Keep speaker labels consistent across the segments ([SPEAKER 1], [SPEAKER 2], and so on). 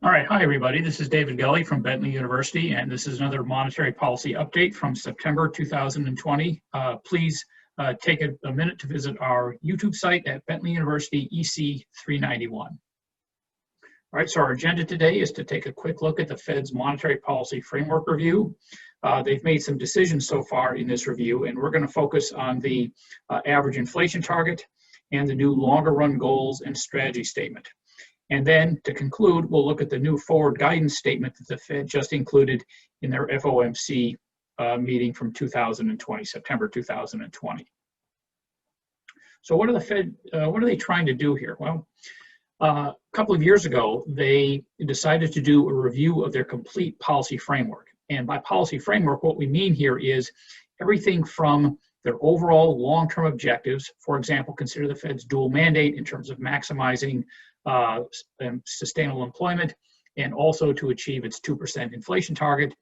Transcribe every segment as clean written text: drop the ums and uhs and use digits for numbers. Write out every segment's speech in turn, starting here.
[SPEAKER 1] All right, hi everybody. This is David Gully from Bentley University, and this is another monetary policy update from September 2020. Please take a minute to visit our YouTube site at Bentley University EC 391. All right, so our agenda today is to take a quick look at the Fed's monetary policy framework review. They've made some decisions so far in this review, and we're going to focus on the average inflation target and the new longer run goals and strategy statement. And then to conclude, we'll look at the new forward guidance statement that the Fed just included in their FOMC meeting from 2020, September 2020. So what are they trying to do here? Well, a couple of years ago, they decided to do a review of their complete policy framework. And by policy framework, what we mean here is everything from their overall long-term objectives. For example, consider the Fed's dual mandate in terms of maximizing sustainable employment and also to achieve its 2% inflation target,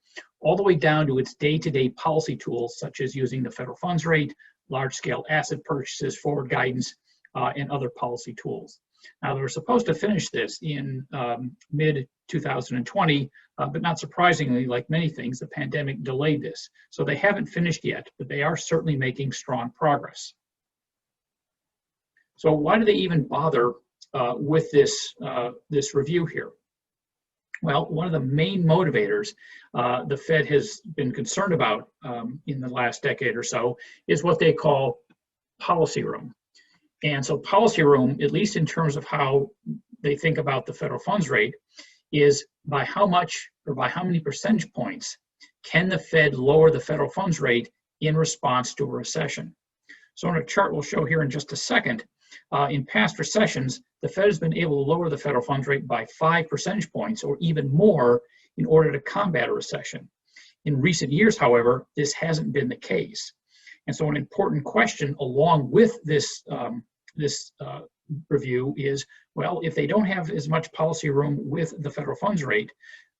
[SPEAKER 1] all the way down to its day-to-day policy tools, such as using the federal funds rate, large-scale asset purchases, forward guidance, and other policy tools. Now, they were supposed to finish this in mid-2020, but not surprisingly, like many things, the pandemic delayed this. So they haven't finished yet, but they are certainly making strong progress. So why do they even bother with this review here? Well, one of the main motivators the Fed has been concerned about in the last decade or so is what they call policy room. And so policy room, at least in terms of how they think about the federal funds rate, is by how much or by how many percentage points can the Fed lower the federal funds rate in response to a recession. So in a chart we'll show here in just a second, in past recessions, the Fed has been able to lower the federal funds rate by 5 percentage points or even more in order to combat a recession. In recent years, however, this hasn't been the case. And so an important question along with this, review is, well, if they don't have as much policy room with the federal funds rate,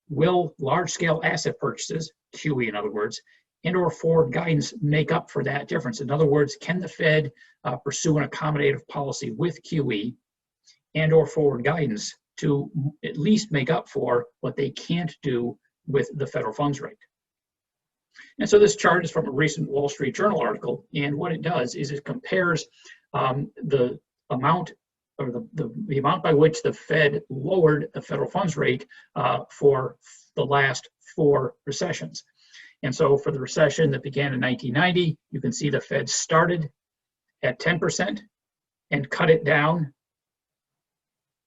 [SPEAKER 1] will large-scale asset purchases, QE in other words, and or forward guidance make up for that difference? In other words, can the Fed pursue an accommodative policy with QE and or forward guidance to at least make up for what they can't do with the federal funds rate? And so this chart is from a recent Wall Street Journal article, and what it does is it compares the amount or the amount by which the Fed lowered the federal funds rate for the last 4 recessions. And so for the recession that began in 1990, you can see the Fed started at 10% and cut it down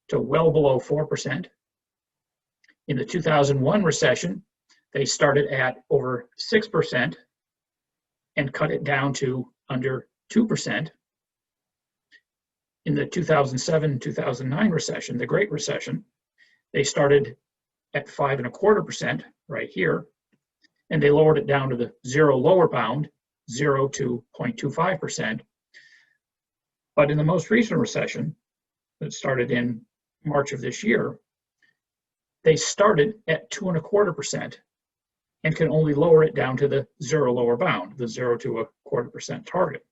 [SPEAKER 1] to well below 4%. In the 2001 recession, they started at over 6% and cut it down to under 2%. In the 2007-2009 recession, the Great Recession, they started at 5.25% right here, and they lowered it down to the zero lower bound, 0 to 0.25%. But in the most recent recession that started in March of this year, they started at 2.25% and can only lower it down to the zero lower bound, the 0 to 0.25% target.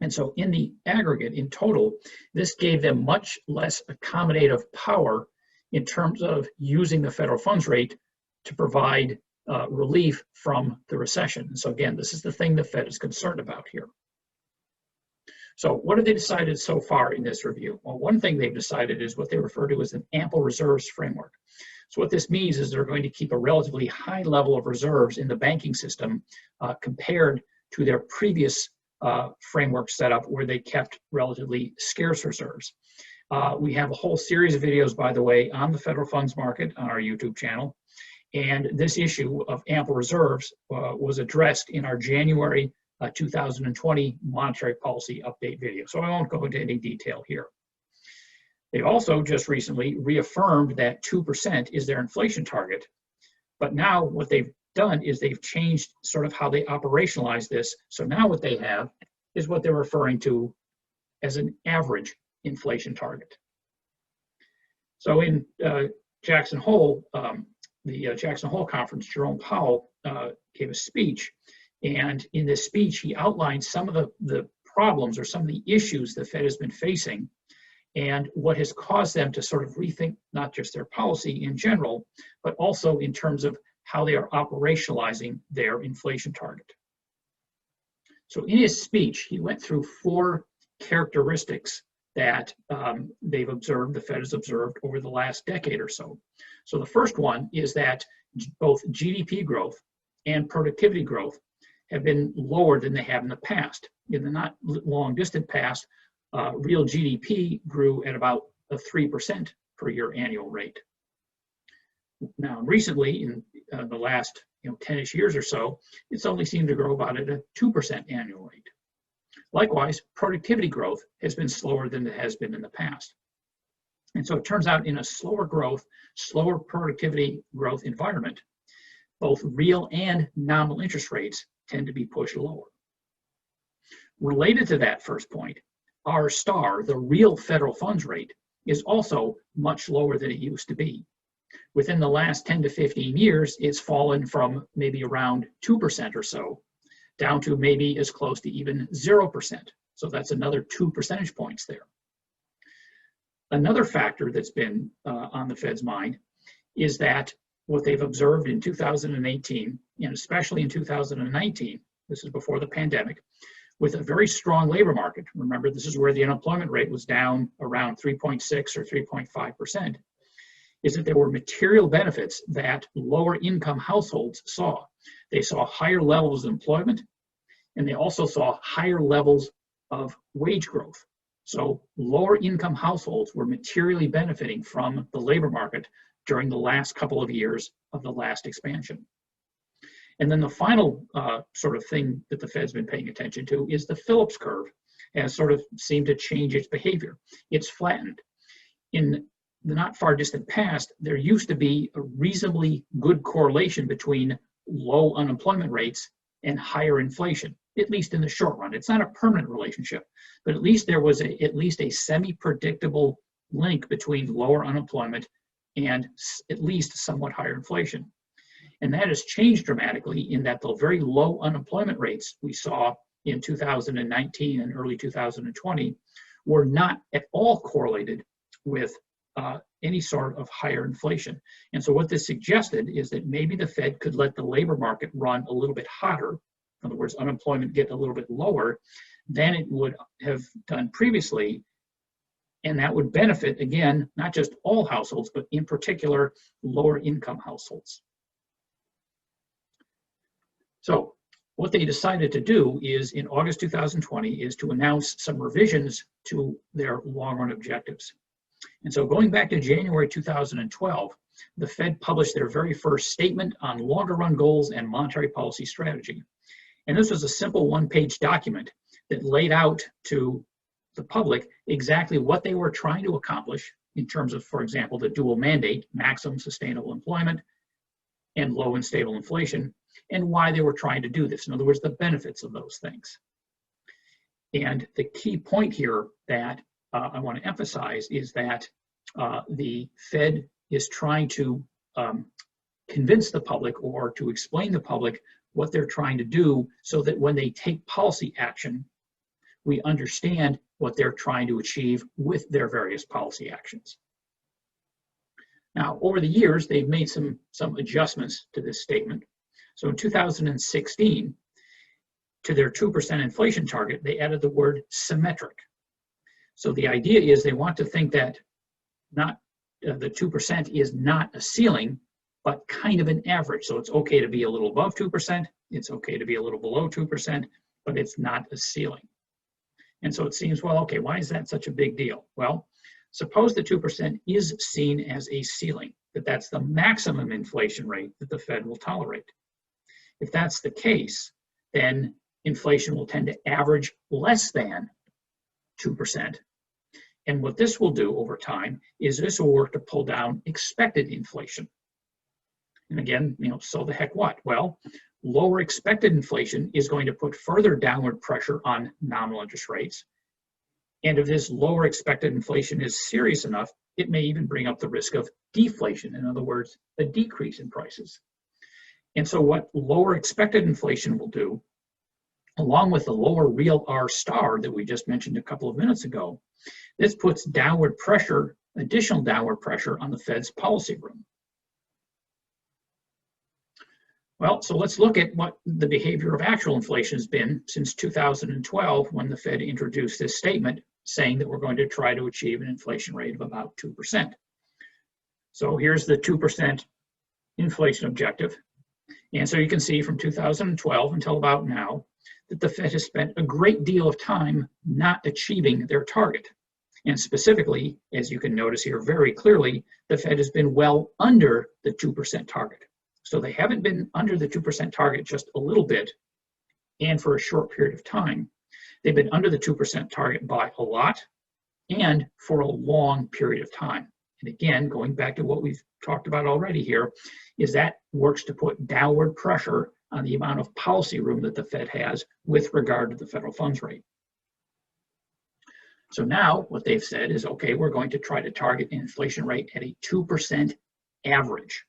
[SPEAKER 1] And so in the aggregate, in total, this gave them much less accommodative power in terms of using the federal funds rate to provide relief from the recession. So again, this is the thing the Fed is concerned about here. So what have they decided so far in this review? Well, one thing they've decided is what they refer to as an ample reserves framework. So what this means is they're going to keep a relatively high level of reserves in the banking system compared to their previous framework setup where they kept relatively scarce reserves. We have a whole series of videos, by the way, on the federal funds market on our YouTube channel. And this issue of ample reserves was addressed in our January 2020 monetary policy update video. So I won't go into any detail here. They also just recently reaffirmed that 2% is their inflation target. But now what they've done is they've changed sort of how they operationalize this. So now what they have is what they're referring to as an average inflation target. So in Jackson Hole, the Jackson Hole conference, Jerome Powell gave a speech. And in this speech, he outlined some of the problems or some of the issues the Fed has been facing and what has caused them to sort of rethink not just their policy in general, but also in terms of how they are operationalizing their inflation target. So in his speech, he went through 4 characteristics that they've observed, the Fed has observed over the last decade or so. So the first one is that both GDP growth and productivity growth have been lower than they have in the past. In the not long distant past, real GDP grew at about a 3% per year annual rate. Now, recently, in the last 10-ish years or so, it's only seemed to grow about at a 2% annual rate. Likewise, productivity growth has been slower than it has been in the past. And so it turns out in a slower growth, slower productivity growth environment, both real and nominal interest rates tend to be pushed lower. Related to that first point, R star, the real federal funds rate, is also much lower than it used to be. Within the last 10 to 15 years, it's fallen from maybe around 2% or so down to maybe as close to even 0%. So that's another 2 percentage points there. Another factor that's been on the Fed's mind is that what they've observed in 2018, and especially in 2019, this is before the pandemic, with a very strong labor market. Remember, this is where the unemployment rate was down around 3.6 or 3.5%, is that there were material benefits that lower income households saw. They saw higher levels of employment, and they also saw higher levels of wage growth. So lower income households were materially benefiting from the labor market during the last couple of years of the last expansion. And then the final sort of thing that the Fed's been paying attention to is the Phillips curve has sort of seemed to change its behavior. It's flattened. In the not far distant past, there used to be a reasonably good correlation between low unemployment rates and higher inflation, at least in the short run. It's not a permanent relationship, but at least there was at least a semi-predictable link between lower unemployment and at least somewhat higher inflation. And that has changed dramatically in that the very low unemployment rates we saw in 2019 and early 2020 were not at all correlated with any sort of higher inflation. And so what this suggested is that maybe the Fed could let the labor market run a little bit hotter, in other words, unemployment get a little bit lower than it would have done previously. And that would benefit, again, not just all households, but in particular, lower income households. So what they decided to do is in August 2020 is to announce some revisions to their long-run objectives. And so going back to January 2012, the Fed published their very first statement on longer-run goals and monetary policy strategy. And this was a simple one-page document that laid out to the public exactly what they were trying to accomplish in terms of, for example, the dual mandate, maximum sustainable employment and low and stable inflation, and why they were trying to do this. In other words, the benefits of those things. And the key point here that I want to emphasize is that the Fed is trying to convince the public or to explain to the public what they're trying to do so that when they take policy action, we understand what they're trying to achieve with their various policy actions. Now, over the years, they've made some adjustments to this statement. So in 2016, to their 2% inflation target, they added the word symmetric. So the idea is they want to think that not the 2% is not a ceiling, but kind of an average. So it's okay to be a little above 2%, it's okay to be a little below 2%, but it's not a ceiling. And so it seems, well, okay, why is that such a big deal? Well, suppose the 2% is seen as a ceiling, that that's the maximum inflation rate that the Fed will tolerate. If that's the case, then inflation will tend to average less than 2%. And what this will do over time is this will work to pull down expected inflation. And again, so the heck what? Well, lower expected inflation is going to put further downward pressure on nominal interest rates. And if this lower expected inflation is serious enough, it may even bring up the risk of deflation. In other words, a decrease in prices. And so what lower expected inflation will do along with the lower real R star that we just mentioned a couple of minutes ago, this puts downward pressure, additional downward pressure on the Fed's policy room. Well, so let's look at what the behavior of actual inflation has been since 2012, when the Fed introduced this statement saying that we're going to try to achieve an inflation rate of about 2%. So here's the 2% inflation objective. And so you can see from 2012 until about now that the Fed has spent a great deal of time not achieving their target. And specifically, as you can notice here very clearly, the Fed has been well under the 2% target. So they haven't been under the 2% target just a little bit and for a short period of time. They've been under the 2% target by a lot and for a long period of time. And again, going back to what we've talked about already here, is that works to put downward pressure on the amount of policy room that the Fed has with regard to the federal funds rate. So now what they've said is, okay, we're going to try to target an inflation rate at a 2% average.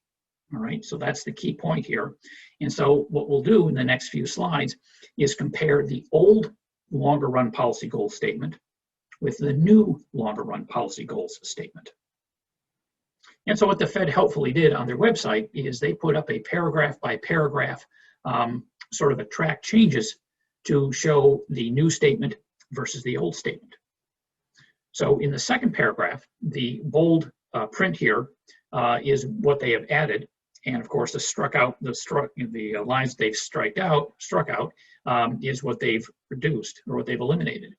[SPEAKER 1] All right, so that's the key point here. And so what we'll do in the next few slides is compare the old longer run policy goals statement with the new longer run policy goals statement. And so what the Fed helpfully did on their website is they put up a paragraph by paragraph sort of a track changes to show the new statement versus the old statement. So in the second paragraph, the bold print here is what they have added. And of course, the lines they've struck out is what they've reduced or what they've eliminated.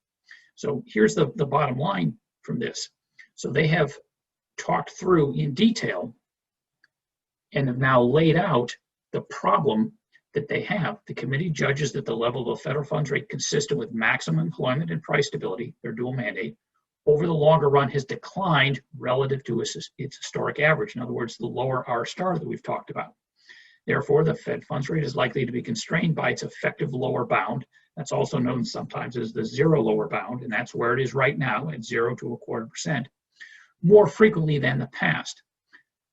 [SPEAKER 1] So here's the bottom line from this. So they have talked through in detail and have now laid out the problem that they have. The committee judges that the level of the federal funds rate consistent with maximum employment and price stability, their dual mandate, over the longer run has declined relative to its historic average. In other words, the lower R star that we've talked about. Therefore, the Fed funds rate is likely to be constrained by its effective lower bound. That's also known sometimes as the zero lower bound, and that's where it is right now at 0 to 0.25%, more frequently than the past.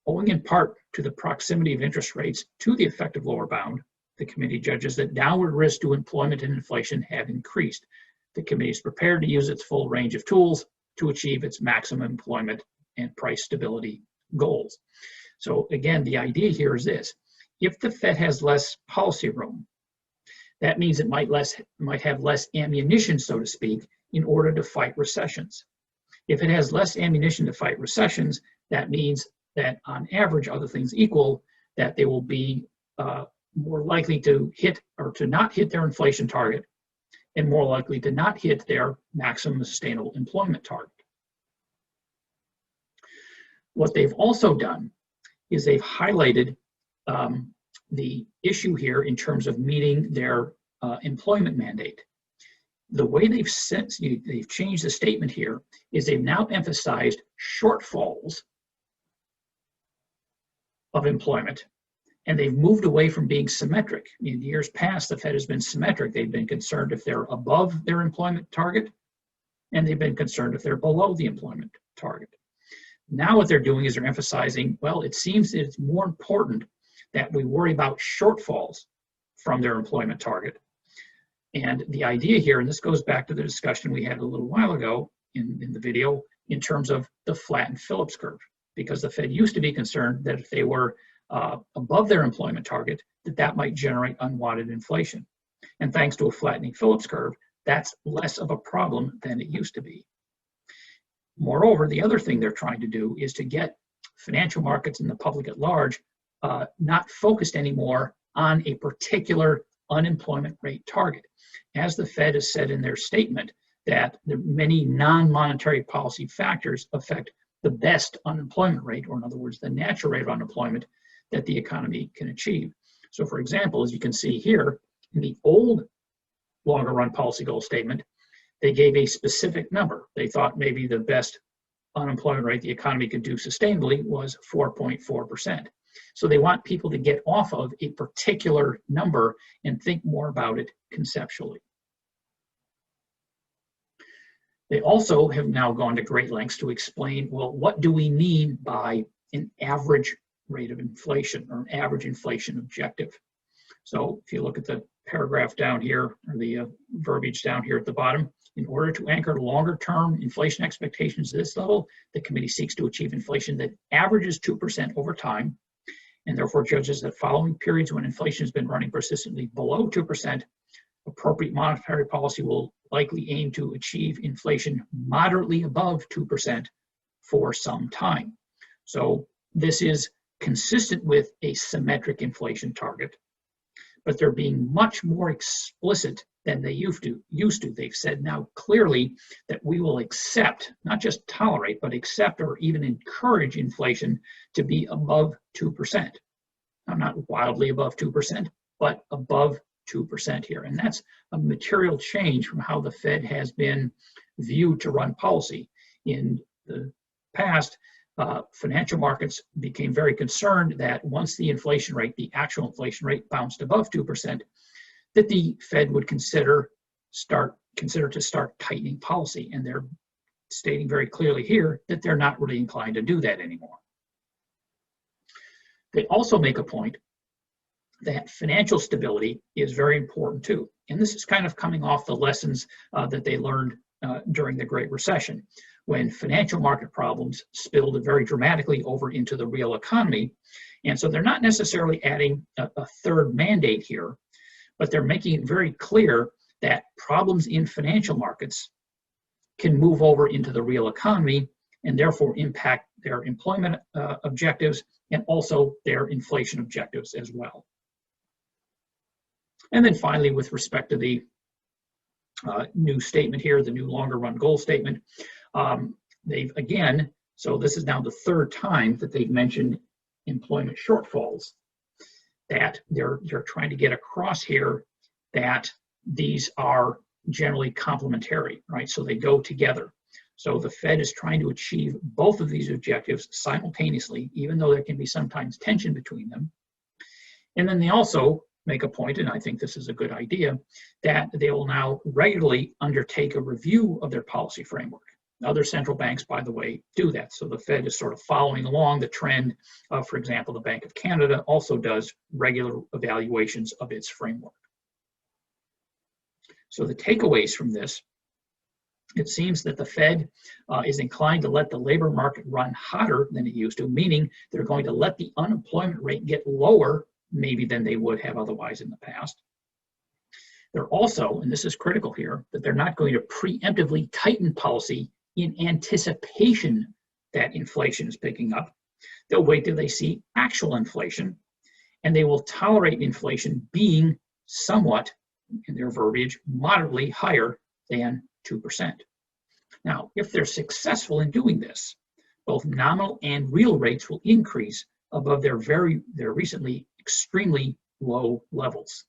[SPEAKER 1] Owing in part to the proximity of interest rates to the effective lower bound, the committee judges that downward risk to employment and inflation have increased. The committee is prepared to use its full range of tools to achieve its maximum employment and price stability goals. So again, the idea here is this: if the Fed has less policy room, that means it might have less ammunition, so to speak, in order to fight recessions. If it has less ammunition to fight recessions, that means that on average, other things equal, that they will be more likely to hit or to not hit their inflation target, and more likely to not hit their maximum sustainable employment target. What they've also done is they've highlighted the issue here in terms of meeting their employment mandate. The way they've changed the statement here is they've now emphasized shortfalls of employment, and they've moved away from being symmetric. In years past, the Fed has been symmetric. They've been concerned if they're above their employment target, and they've been concerned if they're below the employment target. Now what they're doing is they're emphasizing, well, it seems that it's more important that we worry about shortfalls from their employment target. And the idea here, and this goes back to the discussion we had a little while ago in the video, in terms of the flattened Phillips curve, because the Fed used to be concerned that if they were above their employment target, that might generate unwanted inflation. And thanks to a flattening Phillips curve, that's less of a problem than it used to be. Moreover, the other thing they're trying to do is to get financial markets and the public at large not focused anymore on a particular unemployment rate target. As the Fed has said in their statement, that the many non-monetary policy factors affect the best unemployment rate, or in other words, the natural rate of unemployment that the economy can achieve. So for example, as you can see here, in the old longer run policy goal statement, they gave a specific number. They thought maybe the best unemployment rate the economy could do sustainably was 4.4%. So they want people to get off of a particular number and think more about it conceptually. They also have now gone to great lengths to explain, well, what do we mean by an average rate of inflation or an average inflation objective? So if you look at the paragraph down here, or the verbiage down here at the bottom. In order to anchor longer-term inflation expectations at this level, the committee seeks to achieve inflation that averages 2% over time, and therefore judges that following periods when inflation has been running persistently below 2%, appropriate monetary policy will likely aim to achieve inflation moderately above 2% for some time. So this is consistent with a symmetric inflation target, but they're being much more explicit than they used to. They've said now clearly that we will accept, not just tolerate, but accept or even encourage inflation to be above 2%. Now, not wildly above 2%, but above 2% here. And that's a material change from how the Fed has been viewed to run policy. In the past, financial markets became very concerned that once the inflation rate, the actual inflation rate, bounced above 2%, that the Fed would consider to start tightening policy. And they're stating very clearly here that they're not really inclined to do that anymore. They also make a point that financial stability is very important too. And this is kind of coming off the lessons that they learned during the Great Recession, when financial market problems spilled very dramatically over into the real economy. And so they're not necessarily adding a third mandate here, but they're making it very clear that problems in financial markets can move over into the real economy and therefore impact their employment objectives and also their inflation objectives as well. And then finally, with respect to the new statement here, the new longer run goal statement, they've again, so this is now the third time that they've mentioned employment shortfalls, that they're trying to get across here that these are generally complementary, right? So they go together. So the Fed is trying to achieve both of these objectives simultaneously, even though there can be sometimes tension between them. And then they also make a point, and I think this is a good idea, that they will now regularly undertake a review of their policy framework. Other central banks, by the way, do that. So the Fed is sort of following along the trend of, for example, the Bank of Canada also does regular evaluations of its framework. So the takeaways from this, it seems that the Fed is inclined to let the labor market run hotter than it used to, meaning they're going to let the unemployment rate get lower maybe than they would have otherwise in the past. They're also, and this is critical here, that they're not going to preemptively tighten policy in anticipation that inflation is picking up. They'll wait till they see actual inflation, and they will tolerate inflation being somewhat, in their verbiage, moderately higher than 2%. Now, if they're successful in doing this, both nominal and real rates will increase above their recently extremely low levels.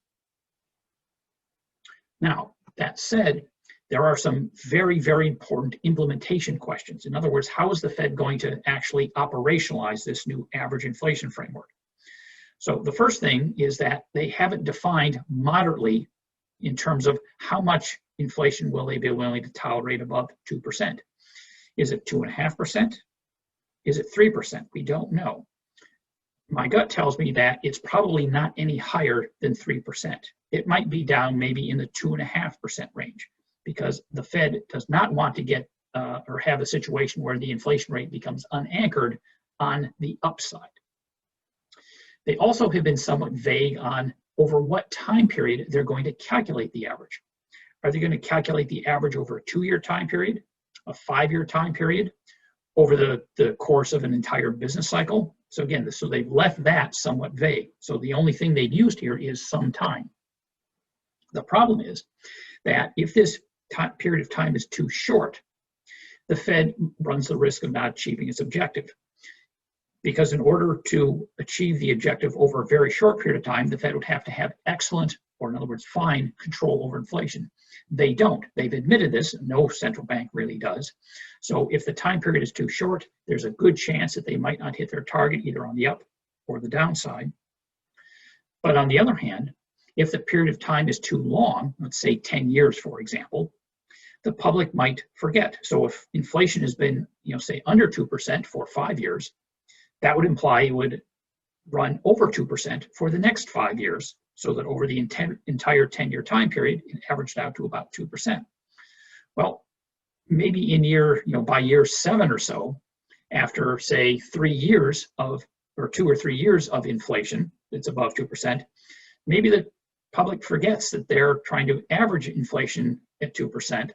[SPEAKER 1] Now, that said, there are some very, very important implementation questions. In other words, how is the Fed going to actually operationalize this new average inflation framework? So the first thing is that they haven't defined moderately in terms of how much inflation will they be willing to tolerate above 2%. Is it 2.5%? Is it 3%? We don't know. My gut tells me that it's probably not any higher than 3%. It might be down maybe in the 2.5% range, because the Fed does not want to get or have a situation where the inflation rate becomes unanchored on the upside. They also have been somewhat vague on over what time period they're going to calculate the average. Are they going to calculate the average over a 2-year time period, a 5-year time period, over the course of an entire business cycle? So again, so they've left that somewhat vague. So the only thing they've used here is some time. The problem is that if this period of time is too short, the Fed runs the risk of not achieving its objective. Because in order to achieve the objective over a very short period of time, the Fed would have to have excellent, or in other words, fine control over inflation. They don't. They've admitted this. No central bank really does. So if the time period is too short, there's a good chance that they might not hit their target either on the up or the downside. But on the other hand, if the period of time is too long, let's say 10 years, for example, the public might forget. So if inflation has been, say under 2% for 5 years, that would imply it would run over 2% for the next 5 years, so that over the entire 10-year time period, it averaged out to about 2%. Well, maybe by year 7 or so, after say 3 years of, or 2 or 3 years of inflation that's above 2%, maybe the public forgets that they're trying to average inflation at 2%.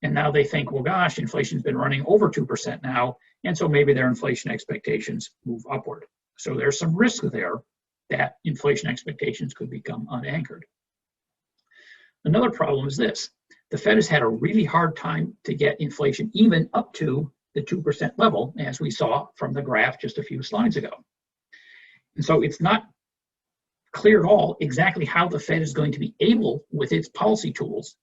[SPEAKER 1] And now they think, well, gosh, inflation's been running over 2% now. And so maybe their inflation expectations move upward. So there's some risk there that inflation expectations could become unanchored. Another problem is this. The Fed has had a really hard time to get inflation even up to the 2% level, as we saw from the graph just a few slides ago. And so it's not clear at all exactly how the Fed is going to be able, with its policy tools,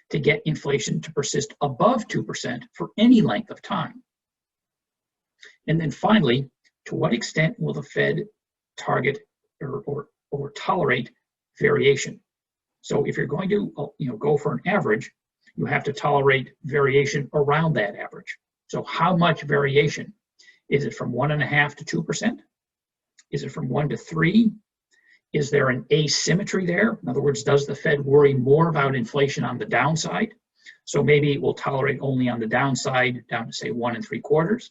[SPEAKER 1] to get inflation to persist above 2% for any length of time. And then finally, to what extent will the Fed target or tolerate variation? So if you're going to go for an average, you have to tolerate variation around that average. So how much variation? Is it from 1.5 to 2%? Is it from 1 to 3? Is there an asymmetry there? In other words, does the Fed worry more about inflation on the downside? So maybe it will tolerate only on the downside down to say 1 3/4,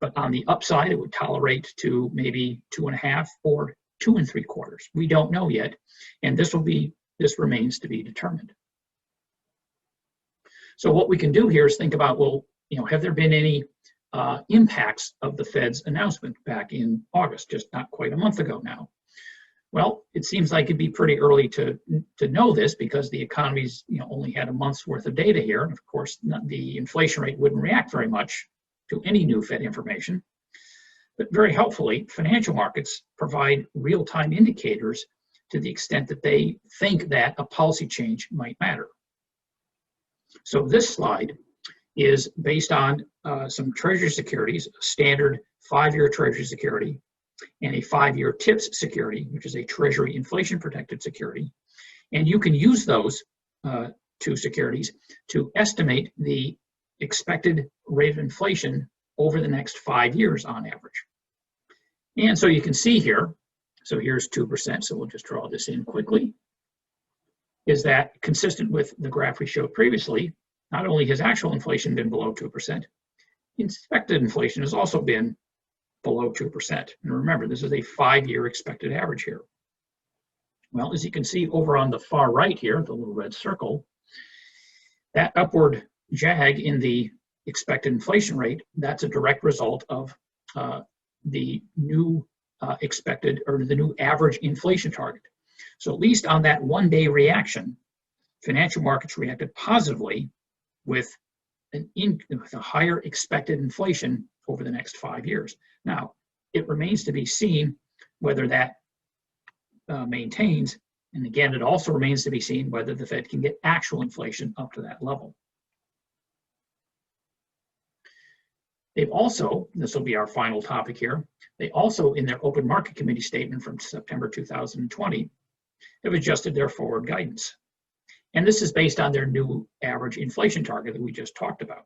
[SPEAKER 1] but on the upside it would tolerate to maybe 2.5 or 2 3/4. We don't know yet, and this remains to be determined. So what we can do here is think about, well, have there been any impacts of the Fed's announcement back in August, just not quite a month ago now? Well, it seems like it'd be pretty early to know this because the economy's only had a month's worth of data here, and of course the inflation rate wouldn't react very much to any new Fed information. But very helpfully, financial markets provide real-time indicators to the extent that they think that a policy change might matter. So this slide is based on some Treasury securities, a standard 5-year Treasury security, and a 5-year TIPS security, which is a Treasury inflation protected security. And you can use those two securities to estimate the expected rate of inflation over the next 5 years on average. And so you can see here, so here's 2%, so we'll just draw this in quickly, is that consistent with the graph we showed previously. Not only has actual inflation been below 2%, expected inflation has also been below 2%. And remember, this is a 5-year expected average here. Well, as you can see over on the far right here, the little red circle, that upward jag in the expected inflation rate, that's a direct result of the new expected, or the new average inflation target. So at least on that one-day reaction, financial markets reacted positively with a higher expected inflation over the next 5 years. Now, it remains to be seen whether that maintains, and again, it also remains to be seen whether the Fed can get actual inflation up to that level. They've also, this will be our final topic here, they also, in their Open Market Committee statement from September 2020, have adjusted their forward guidance. And this is based on their new average inflation target that we just talked about.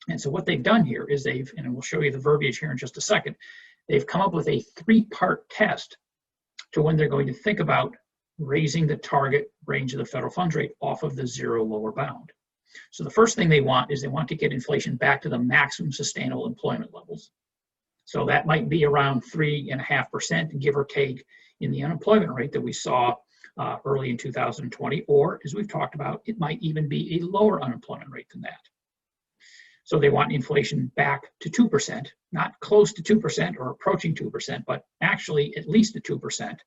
[SPEAKER 1] And so what they've done here is and we'll show you the verbiage here in just a second, they've come up with a 3-part test to when they're going to think about raising the target range of the federal funds rate off of the 0 lower bound. So the first thing they want is they want to get inflation back to the maximum sustainable employment levels. So that might be around 3.5%, give or take, in the unemployment rate that we saw early in 2020, or as we've talked about, it might even be a lower unemployment rate than that. So they want inflation back to 2%, not close to 2% or approaching 2%, but actually at least at 2%.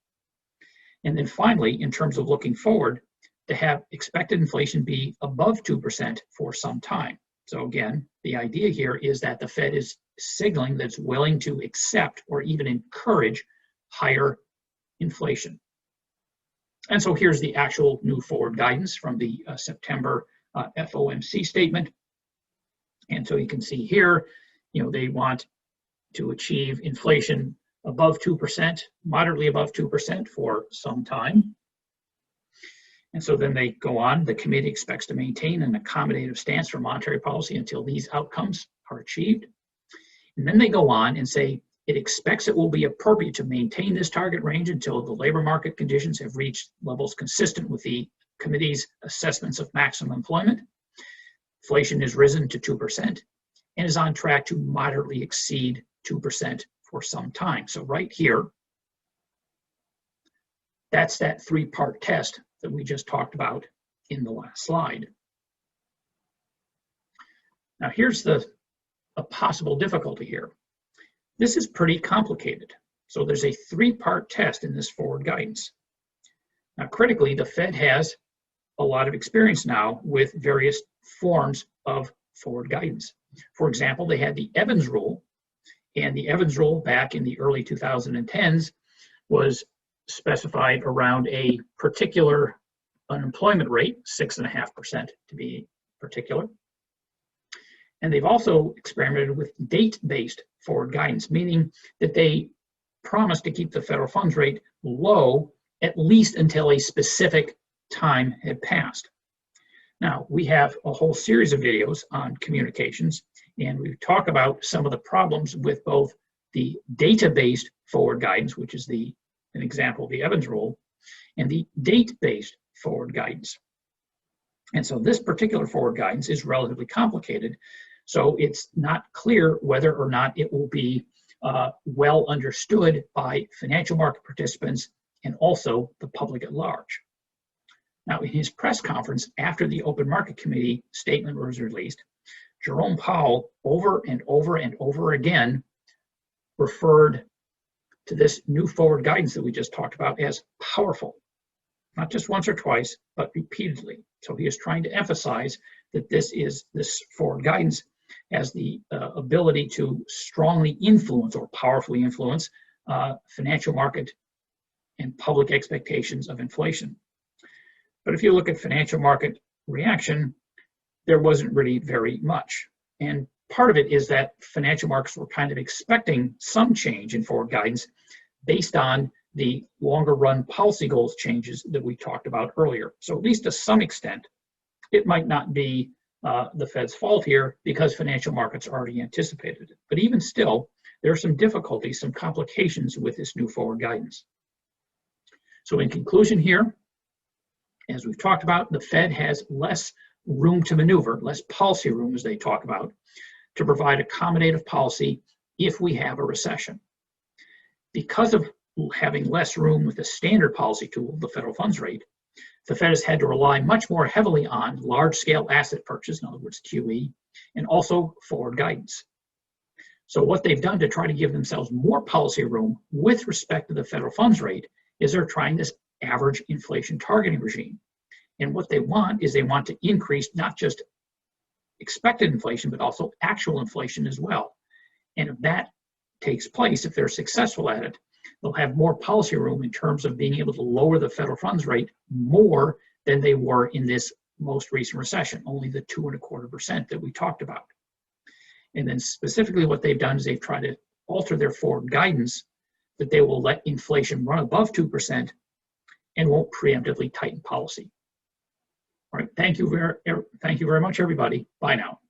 [SPEAKER 1] And then finally, in terms of looking forward, to have expected inflation be above 2% for some time. So again, the idea here is that the Fed is signaling that it's willing to accept or even encourage higher inflation. And so here's the actual new forward guidance from the September FOMC statement. And so you can see here, they want to achieve inflation above 2%, moderately above 2% for some time. And so then they go on, the committee expects to maintain an accommodative stance for monetary policy until these outcomes are achieved. And then they go on and say, It expects it will be appropriate to maintain this target range until the labor market conditions have reached levels consistent with the committee's assessments of maximum employment. Inflation has risen to 2% and is on track to moderately exceed 2% for some time. So right here, that's that three-part test that we just talked about in the last slide. Now here's a possible difficulty here. This is pretty complicated. So there's a three-part test in this forward guidance. Now critically, the Fed has a lot of experience now with various forms of forward guidance. For example, they had the Evans rule, and the Evans rule back in the early 2010s was specified around a particular unemployment rate, 6.5% to be particular. And they've also experimented with date-based forward guidance, meaning that they promised to keep the federal funds rate low at least until a specific time had passed. Now, we have a whole series of videos on communications, and we talk about some of the problems with both the data-based forward guidance, which is an example of the Evans rule, and the date-based forward guidance. And so this particular forward guidance is relatively complicated, so it's not clear whether or not it will be well understood by financial market participants and also the public at large. Now, in his press conference after the Open Market Committee statement was released, Jerome Powell over and over and over again referred to this new forward guidance that we just talked about as powerful, not just once or twice, but repeatedly. So he is trying to emphasize that this forward guidance has the ability to strongly influence or powerfully influence financial market and public expectations of inflation. But if you look at financial market reaction, there wasn't really very much. And part of it is that financial markets were kind of expecting some change in forward guidance based on the longer run policy goals changes that we talked about earlier. So at least to some extent, it might not be the Fed's fault here because financial markets already anticipated it. But even still, there are some difficulties, some complications with this new forward guidance. So in conclusion here, as we've talked about, the Fed has less room to maneuver, less policy room as they talk about, to provide accommodative policy if we have a recession. Because of having less room with the standard policy tool, the federal funds rate, the Fed has had to rely much more heavily on large-scale asset purchase, in other words, QE, and also forward guidance. So what they've done to try to give themselves more policy room with respect to the federal funds rate is they're trying this average inflation targeting regime. And what they want is they want to increase not just expected inflation, but also actual inflation as well. And if that takes place, if they're successful at it, they'll have more policy room in terms of being able to lower the federal funds rate more than they were in this most recent recession, only the 2.25% that we talked about. And then specifically what they've done is they've tried to alter their forward guidance that they will let inflation run above 2% and won't preemptively tighten policy. All right, thank you very much, everybody. Bye now.